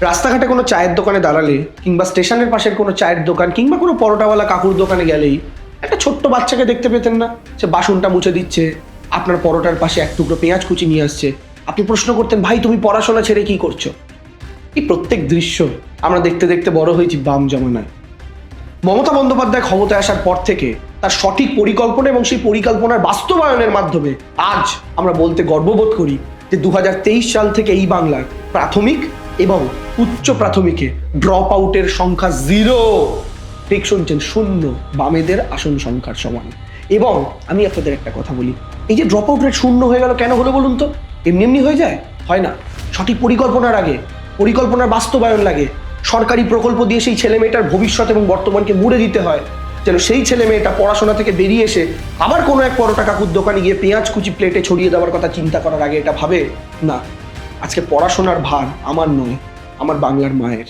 রাস্তাঘাটে কোনো চায়ের দোকানে দাঁড়ালে কিংবা স্টেশনের পাশের কোনো চায়ের দোকান কিংবা কোনো পরোটাওয়ালা কাকুর দোকানে গেলেই একটা ছোট্ট বাচ্চাকে দেখতে পেতেন না? সে বাসনটা মুছে দিচ্ছে, আপনার পরোটার পাশে এক টুকরো পেঁয়াজ কুচি নিয়ে আসছে। আপনি প্রশ্ন করতেন, ভাই তুমি পড়াশোনা ছেড়ে কি করছো? এই প্রত্যেক দৃশ্য আমরা দেখতে দেখতে বড় হয়েছি বাম জমানায়। মমতা বন্দ্যোপাধ্যায় ক্ষমতায় আসার পর থেকে তার সঠিক পরিকল্পনা এবং সেই পরিকল্পনার বাস্তবায়নের মাধ্যমে আজ আমরা বলতে গর্ববোধ করি যে 2023 সাল থেকে এই বাংলার প্রাথমিক এবং উচ্চ প্রাথমিকে ড্রপ আউটের সংখ্যা 0। ঠিক শুনছেন, 0। বামেদের আসন সংখ্যার সমান। এবং আমি আপনাদের একটা কথা বলি, এই যে ড্রপ আউট রেট 0 হয়ে গেল, কেন হলো বলুন তো? এমনি এমনি হয়ে যায়? হয় না। সঠিক পরিকল্পনার আগে পরিকল্পনার বাস্তবায়ন লাগে। সরকারি প্রকল্প দিয়ে সেই ছেলে মেয়েটার ভবিষ্যৎ এবং বর্তমানকে মুড়ে দিতে হয়, যেন সেই ছেলে মেয়েটা পড়াশোনা থেকে বেরিয়ে এসে আবার কোনো এক পরোটা কাকুর দোকানে গিয়ে পেঁয়াজ কুচি প্লেটে ছড়িয়ে দেওয়ার কথা চিন্তা করার আগে এটা ভাবে না, আজকে পড়াশোনার ভার আমার নয়, আমার বাংলার মায়ের।